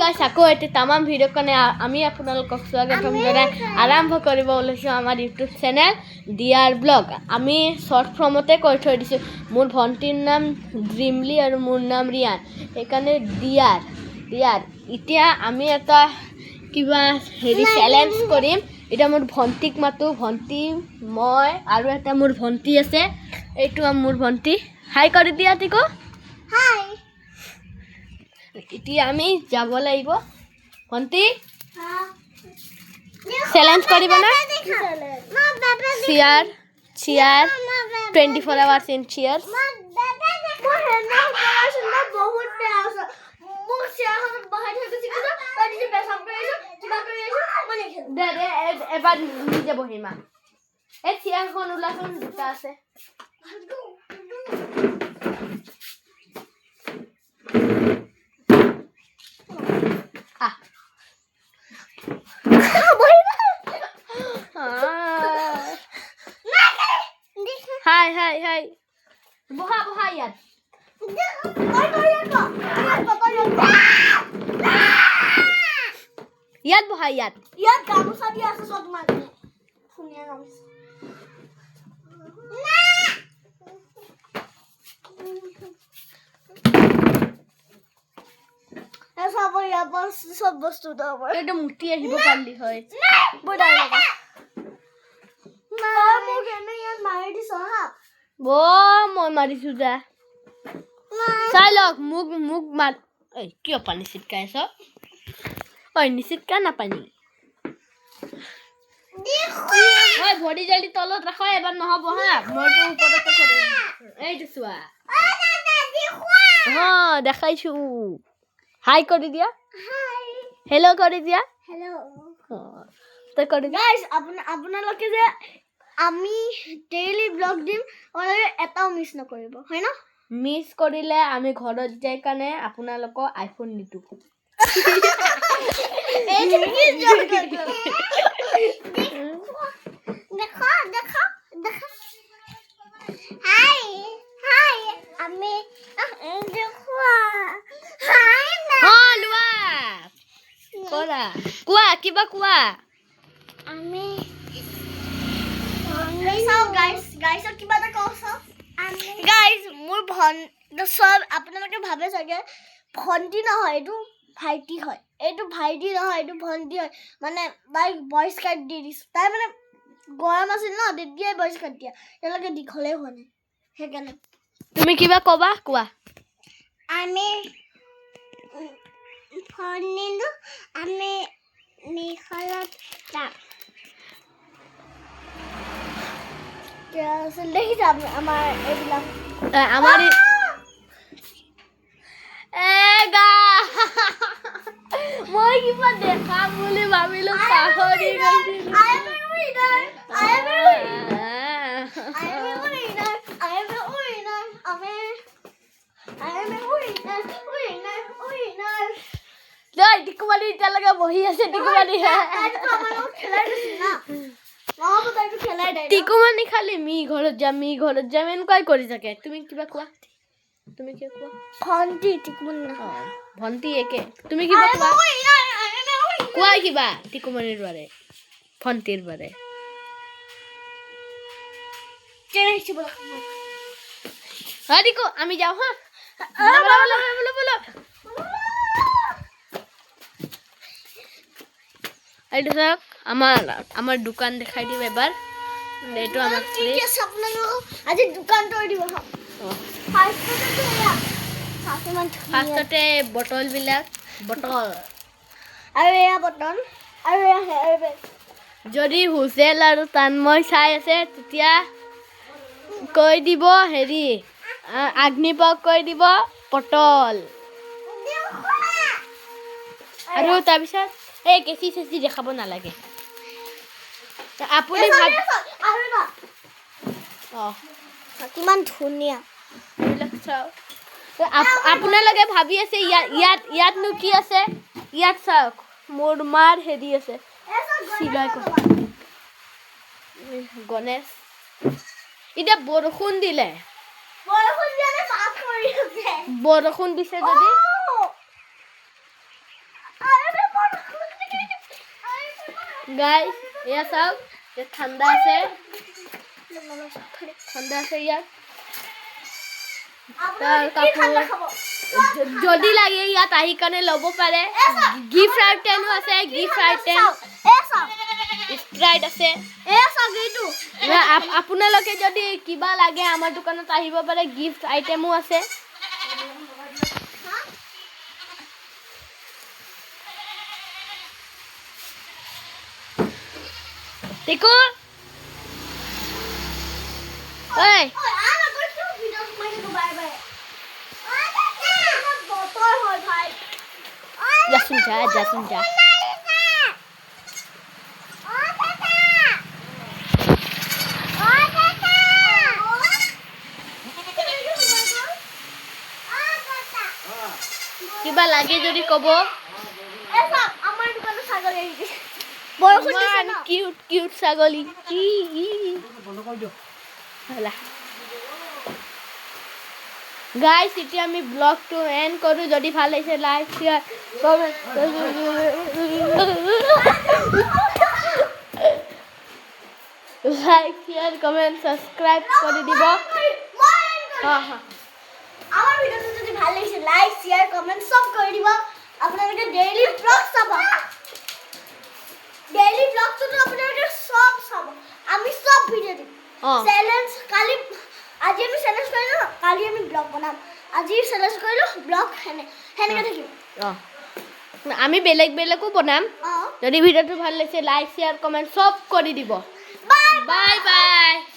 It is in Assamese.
গাইছ আকৌ এটি তামাম ভিডিঅ' কাৰণে আমি আপোনালোকক স্বাগতম জনাই আৰম্ভ কৰিব ওলাইছোঁ আমাৰ ইউটিউব চেনেল ডিয়াৰ ব্লগ। আমি শ্বৰ্ট ফৰ্মতে কৈ থৈ দিছোঁ। মোৰ ভণ্টিৰ নাম ড্ৰিমলি আৰু মোৰ নাম ৰিয়ান, সেইকাৰণে ডিয়াৰ। এতিয়া আমি এটা কিবা চেলেঞ্জ কৰিম। এতিয়া মোৰ ভণ্টিক মাতো, ভণ্টি মই আৰু এটা মোৰ ভণ্টি আছে, এইটো মোৰ ভণ্টি। হাই কৰি দিয়া টিকো। হাই। এতিয়া আমি যাব লাগিব। ভণ্টি চেলেঞ্জ কৰিব না? Chair 24 hours in cheers. এবাৰ নিজে বহিমা। এই চিয়াৰখন ওলাচোন, দুটা আছে। হাই বহা ইয়াত। ইয়াত বহা, ইয়াত গামোচা দি আছে চব তোমাক। ধুনীয়া গামোচা। সব বস্তু এইটো মুতি আহিব পাৰিলি হয়। মই মাৰিছো যা। চাই লওক মোক মাৰ। কিয় পানী চিটকাই আছ? নিচিটকা না পানী। ভৰি জালি তলত ৰাখ, এবাৰ নহ'ব হা। মইতো ওপৰতে কৰিম। এইটো চোৱা, দেখাইছো। হাই কৰি দিয়া, হেল্ল' কৰি দিয়া। তই কৰি দিয়া। আপোনালোকে যে আমি ডেইলি ব্লগ দিম, এটাও মিছ নকৰিব, হয় ন? মিছ কৰিলে আমি ঘৰত যাই কাৰণে আপোনালোকক আইফোন নিদো। কোৱা কিবা কোৱা। আপোনালোকে ভাবে চাগে ভণ্টি নহয়, এইটো ভাইটি হয়। এইটো ভাইটি নহয়, এইটো ভণ্টি হয়। মানে তাইক ভইচ কাট দি দিছো। তাই মানে গৰম আছিল ন, তেতিয়াই ভইচ কাট দিয়া। তেওঁলোকে দীঘলে হোৱা নাই, সেইকাৰণে। তুমি কিবা কবা, কোৱা। আমি ফোন নিদো, আমি মিখলত যাম। দেখি যাম আমাৰ এইবিলাক। আমাৰ মই কিবা দেখাম বুলি ভাবিলো, পাহৰি গৈছিলো। টিকুমানি এতিয়ালৈকে বহি আছে। টিকুমানি খালি মি ঘৰত যাম এনেকুৱাই কৰি থাকে। তুমি কিবা কোৱা। ভণ্টি একে। তুমি কিবা কোৱা। কোৱা কিবা টিকুমানিৰ বাৰে, ভণ্টিৰ বাৰে। আমি যাওঁ হা। এইটো চাওক, আমাৰ দোকান দেখাই দিম এবাৰ। এইটো আমাৰ আজি দোকান তৰি দিব। ফাৰ্ষ্টতে বটল আৰু এয়া বটল আৰু এয়া। যদি হুছেল আৰু তানময় চাই আছে, তেতিয়া কৈ দিব আগ্নিপক কৈ দিব পটল। আৰু তাৰপিছত এই কেঁচি চেঁচি দেখাব নালাগে। আপুনি কিমান ধুনীয়া। আপোনালোকে ভাবি আছে ইয়াতনো কি আছে। ইয়াত চাওক, মোৰ মাৰ আছে। গণেশ। এতিয়া বৰষুণ দিলে, বৰষুণ দিছে যদি গাইস এয়া চাওক ইয়াত ঠাণ্ডা আছে ইয়াত তাৰ কাপোৰ যদি লাগে ইয়াত আহি কাৰণে ল'ব পাৰে গিফ্ট আইটেমো আছে গিফ্ট আইটেম স্প্ৰাইট আছে আপোনালোকে যদি কিবা লাগে আমাৰ দোকানত আহিব পাৰে গিফ্ট আইটেমো আছে দেখো ঐ যাচোন যা কিবা লাগে যদি ক'ব কিউট কিউট ছাগলী গাইস এতিয়া আমি ব্লগটো এন্ড কৰো যদি ভাল লাগিছে like share comment like share comment subscribe কৰি দিব আমার ভিডিওটো যদি ভাল লাগিছে লাইক শেয়ার কমেন্ট সব করে দিব আপনাদেরকে ডেইলি ব্লগ চাব ডেইলি ব্লগ তো আপনাদেরকে সব চাব আমি সব ভিডিও দিম চ্যালেঞ্জ কালি আজি আমি চ্যালেঞ্জ কৰিলো কালি আমি ব্লগ বনাম আজি চ্যালেঞ্জ কৰিলো ব্লগ হেনেকে থাকিম আমি বেলেগ বেলেগও বনাম যদি ভিডিওটো ভাল লাগিছে লাইক শেয়ার কমেন্ট সব কৰি দিব বাই বাই